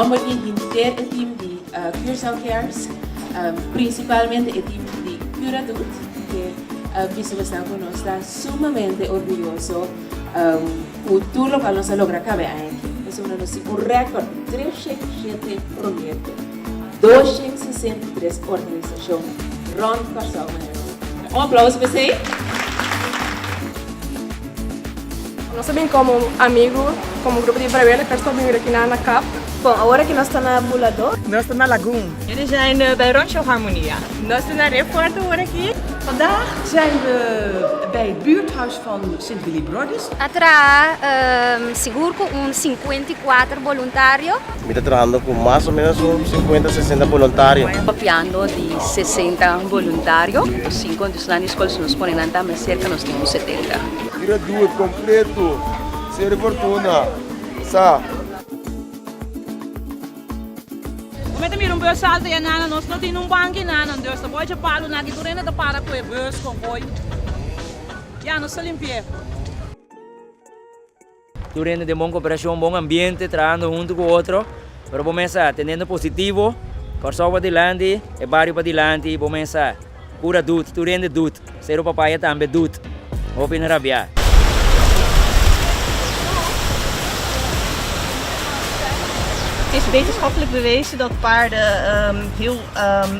nombre de inteiro o time de Curaçao Cares, principalmente o time de Curadut, que pessoas estão conosco, está sumamente orgulhoso por tudo que nós logramos caber aqui. Nós temos um recorde de 307 projetos, 263 organizações, Ron Curaçao. Aplauso para você. Nós também como amigo, como grupo de vrijwilligers, estamos vir aqui na CAP. Bom, agora que nós estamos na Bulador. Nós estamos na Lagoon. Jullie zijn bij Rancho Harmonia. Nós estamos na Report hoor aqui. Vandaag zijn we bij het buurthuis van Sint Willy Brothers. Atrás, seguro com 54 voluntários. Me está trabajando con más o menos 50, 60 voluntarios. Papiando de 60 voluntários. Os 5 dos lá na escola nos põem lá também cerca, nós temos 70. Tira tudo completo, ser fortuna, sa. Met hem hier een bus altijd en aan ons nog in een bankje aan en dus dan word je palo na que durante de para com bus com boy. Ja, nós se limpie. Durante de boa cooperação, bom ambiente, trabalhando junto com o outro, para começar tendo positivo, Curaçao para adelante, o bairro para adelante, começar cura tudo, durante tudo, ser o papai também tudo, hoop in Arabia. Het is wetenschappelijk bewezen dat paarden heel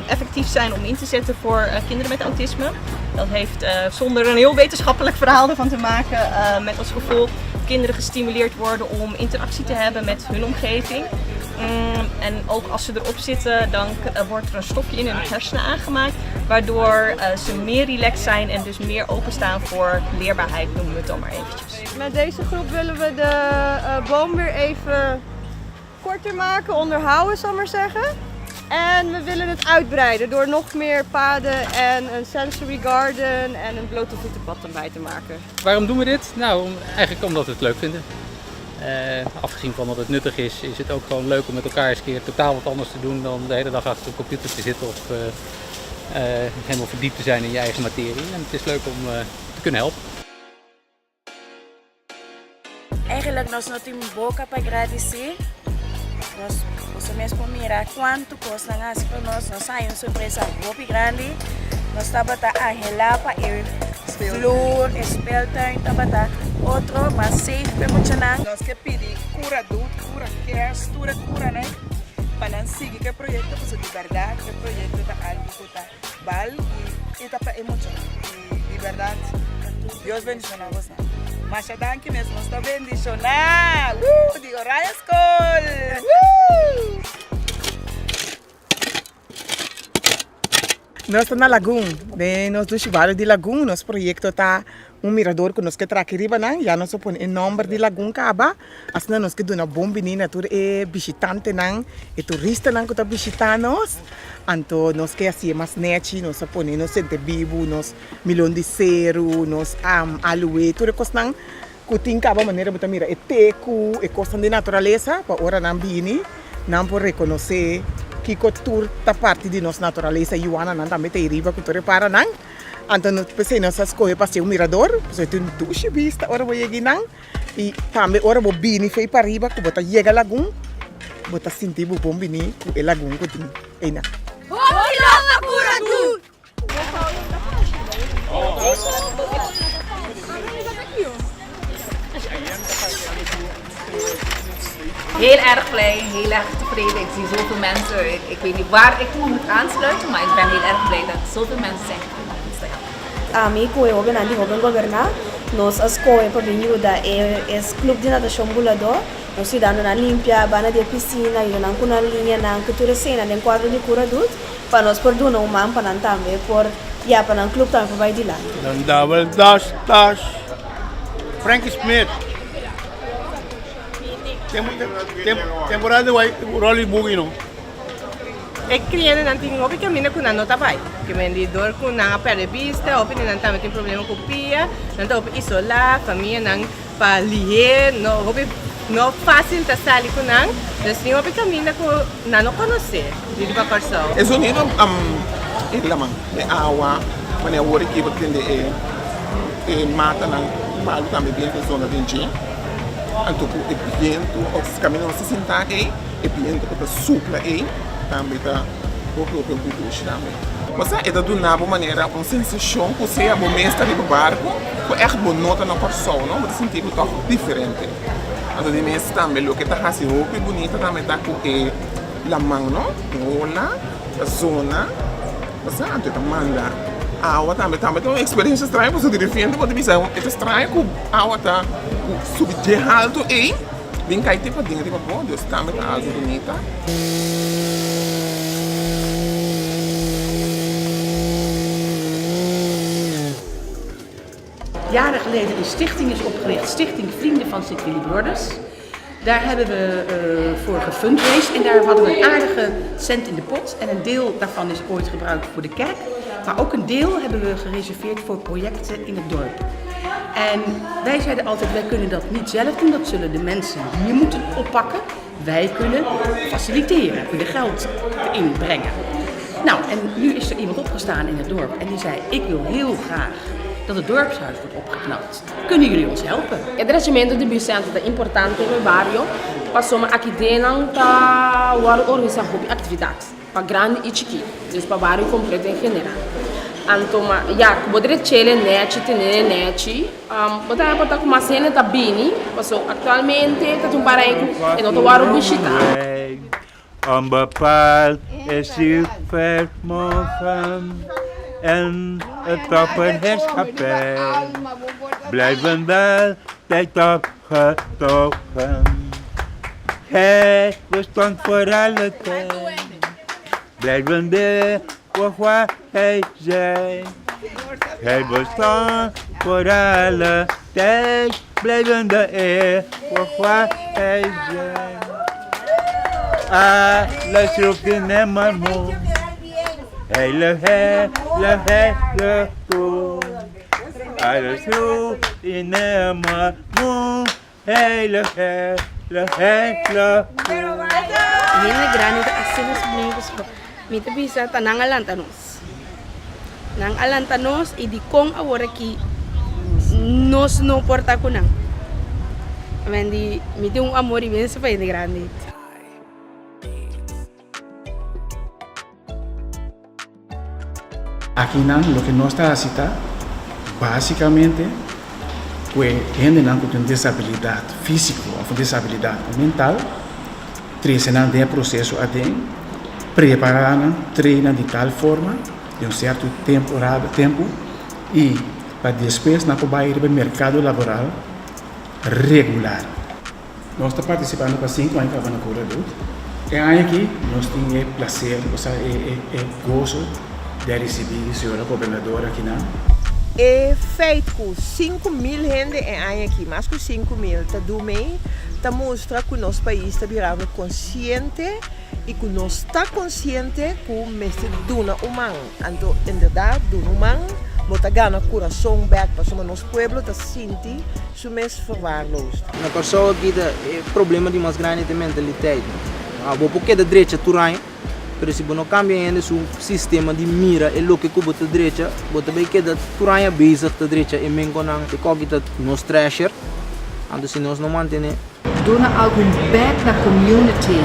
effectief zijn om in te zetten voor kinderen met autisme. Dat heeft zonder een heel wetenschappelijk verhaal ervan te maken met als gevolg dat kinderen gestimuleerd worden om interactie te hebben met hun omgeving. En ook als ze erop zitten, dan wordt er een stofje in hun hersenen aangemaakt, waardoor ze meer relaxed zijn en dus meer openstaan voor leerbaarheid, noemen we het dan maar eventjes. Met deze groep willen we de boom weer even korter maken, onderhouden zal ik maar zeggen. En we willen het uitbreiden door nog meer paden en een sensory garden en een blote voetenpad erbij te maken. Waarom doen we dit? Nou, eigenlijk omdat we het leuk vinden. Afgezien van dat het nuttig is, is het ook gewoon leuk om met elkaar eens een keer totaal wat anders te doen dan de hele dag achter de computer te zitten of helemaal verdiept te zijn in je eigen materie. En het is leuk om te kunnen helpen. Eigenlijk nós não temos boca para agradecer. Nós mesmo mirar quanto custa as para nós saímos surpresa muito grande. Nós estava a relar para ir flor, espelta, estava outro, mas safe para muito não. Nós que pedir cura adulto, cura cares, cura, né? Para não seguir que projeto de verdade, que projeto da algo que está bal e está para emocionar. De verdade, Deus bendicionar você. Mas já danke mesmo, nós está bendicionar. De Orion School. Nós estamos na Lagoon, nós do Chivalho de Lagoon, nosso projeto está mirador que nós que traz aqui, já nós põe o nome de Lagoon Caba, assim nós que dona bom menina, tu é visitante não, é turista não que está visitando nós, então nós que assim mais nete, nós põe nós sente vivo, nós milhão de cero, nós aloe, tu é coisa não, que tem caba maneira botar mira, é teco, é coisa de natureza, para ora não bini, não por reconhecer que cultura da parte de nossa natureza e Joana não também tem riba que tu repara não então nós pensei nós escolhe para ser mirador você tem duas vistas ora vou chegar não e também ora vou bini fei para riba que bota chega lagoon bota sentir bom bini o lagoon que tem aí na Heel erg blij, heel erg tevreden. Ik zie zoveel mensen. Ik weet niet waar ik me moet aansluiten, maar ik ben heel erg blij dat zoveel mensen zijn gekomen. Ami ko eu ben ali hoben governar nós as coe para vinhuda é clube de natação Bulador nós se dando na limpia bana de piscina e não com na linha na cultura cena em quadro de cura adulto para nós por dona uma para também por já para clube também vai de lá. Dan double dash. Frank Smith. Temporada de Rolly Boogie no. Ik creëer dan ting op ik mina kuna nota bai. Que vendedor kuna perde vista, op in dan também tem problema com pia, dan op isolar, família nan pa lier, no op no fácil ta sali kuna. Dus nem op camina ko na no conhecer. De Curaçao. É só nem lamang de água, mas é o que vai ter mata nan, para também bem que zona de Então, o piento, os caminhos se sentar aí, o piento está supla aí, também está o próprio cultura também. Mas é da uma maneira, uma sensação que você é bom mestre no barco, que é bom nota na pessoa, não? Você sentir que toque diferente. Então, de mês também, o que está assim, roupa bonita também está com a mão, não? Ola, a zona, você então manda a água também tem uma experiência estranha, você dirigente, pode dizer, é estranho que a água está subir de alto e vem cair tipo dentro, tipo, bom Deus, também está algo bonita. Jaren geleden een stichting is opgericht, Stichting Vrienden van St. Willibrordus. Daar hebben we voor gefundraised en daar hadden we een aardige cent in de pot. En een deel daarvan is ooit gebruikt voor de kerk. Maar ook een deel hebben we gereserveerd voor projecten in het dorp. En wij zeiden altijd, wij kunnen dat niet zelf doen, dat zullen de mensen hier moeten oppakken. Wij kunnen faciliteren, kunnen geld inbrengen. Nou, en nu is er iemand opgestaan in het dorp en die zei, ik wil heel graag dat het dorpshuis wordt opgeknapt. Kunnen jullie ons helpen? Het regimento de Bicentro é importante no bairro, passou aqui dentro para organizar atividades, para grande e chiquito, dus para o bairro completo em geral. Então, já, poder chele net, ter net, botar para com uma cena da bini, passou atualmente está um bairro e não estou visitar. Onbepaald is uw vermogen en het topperheerschappij blijven wel tijd opgetogen. Hij bestond voor alle tijd, blijven de voor waar hij zei. Hij bestond voor alle tijd, blijven de eer voor waar hij zei. Alles zoeken hem maar moe. Hele, koe. Alles zoeken hem maar moe. Hele, koe. Hele grande assim os amigos. Mita bisa tanang alantanos. Nang alantanos e di kong agora aqui nos não porta com nang. Mendi mita amor imenso para ele grande. Aqui lo que nós está citando, basicamente, é gente com uma desabilidade física ou desabilidade mental, treinando o processo até preparar, treina de tal forma, de certo tempo e para depois na ir para o mercado laboral regular. Nós estamos participando para 5 anos na Cura Dut. E aqui nós temos o prazer, o gozo de receber a senhora governadora aqui na. É feito com 5.000 gente aqui, mais que 5.000, tá do meio, tá mostra que o nosso país está virando consciente e que nós está consciente que o mestre duna humano, então, em verdade, duna humano, bota gana coração back para o nosso povo, tá sente isso mesmo verwaarloosd. Na pessoa aqui é problema de mais grande de mentalidade. Vou porque da direita turanha. Pero se não cambia ainda o sistema de mira é o que bota direita, bota bem que da turanha base da direita e mengo não e cogita nos trasher, então se nós não mantém. Doen algo back na community.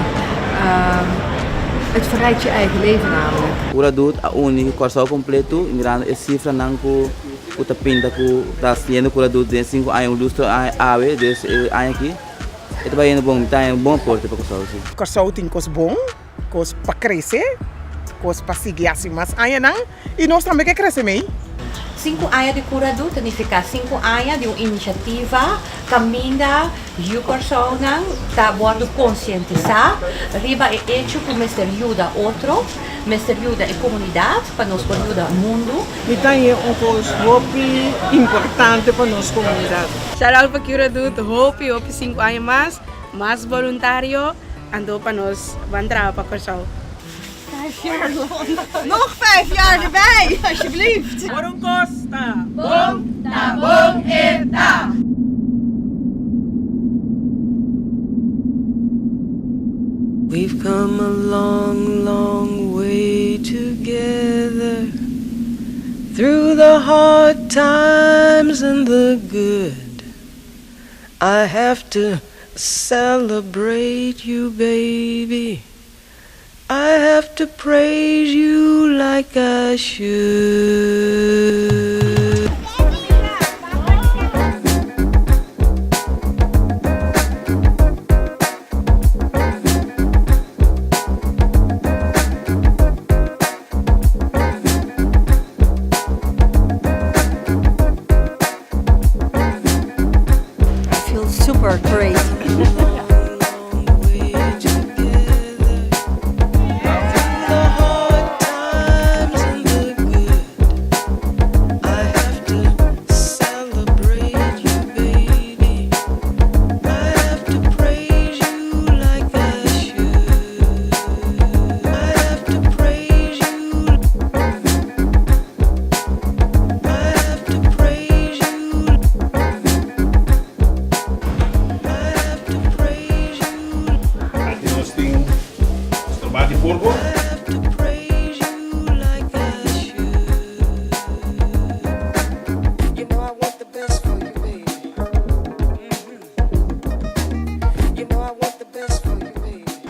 Het verrijkt je eigen leven namelijk. Cura Dut a única corso completo, grande cifra não que o tapinta que está sendo Cura Dut de 5 anos lustro ave desse ano aqui. É também bom, tá um bom porte para corso. Corso tem coisa bom. Para crescer, para seguir assim, mas ainda não, e nós também queremos crescer meio. 5 anos de Cura Dut significa 5 anos de uma iniciativa caminha e o pessoal está podendo conscientizar, riba é hecho que mestre ajuda outro, mestre ajuda a comunidade, para nós ajudar o mundo. E tem coisa importante para nossa comunidade. Shout out para Cura Dut, hope 5 anos mais voluntário. Ando para nós wandelen para Corsal. 5 jaar nog 5 jaar erbij, alsjeblieft. Bom Costa. Bom, tá bom e tá. We've come a long, long way together, through the hard times and the good. I have to celebrate you, baby. I have to praise you like I should. Super great.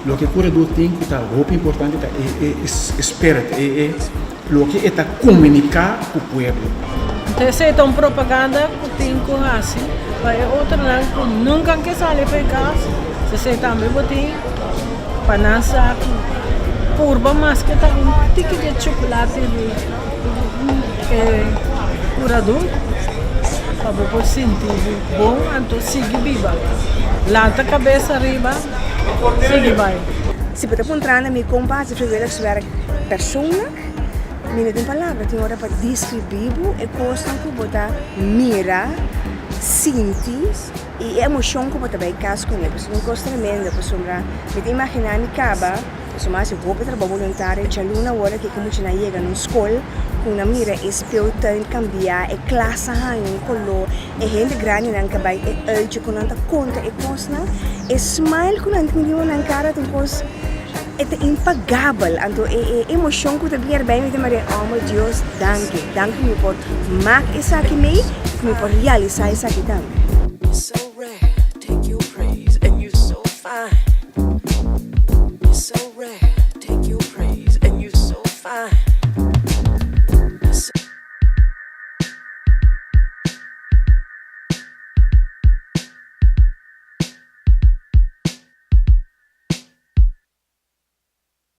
Lo que curador tem que estar muito importante é spirit, é lo que está comunicar com o povo. Essa é uma propaganda que tem com assim, para outro não nunca que sale para casa. Se também botem para nossa curva mais que tá um tique de chocolate de curador para você sentir bom, então siga viva. Lata cabeça arriba. Se você encontrar na minha compás de vrijwilligerswerk persoonlijk, minha tem palavra, tem hora para descrever e coisa que você mira, sente e emoção que você vai casar com ele. Porque não gosta de mim, pessoa, me imaginar me caba, pessoa mais eu vou para trabalho voluntário, já luna hora que como tinha chega na escola, com na mira espelta em cambiar, é classe em color, é gente grande não cabai, é alto com anta conta, é coisa, é smile com anta que na cara tem coisa, é impagável, então é emoção que também é bem, me demora, oh meu Deus, danke me por mak isso aqui me por realizar isso aqui também.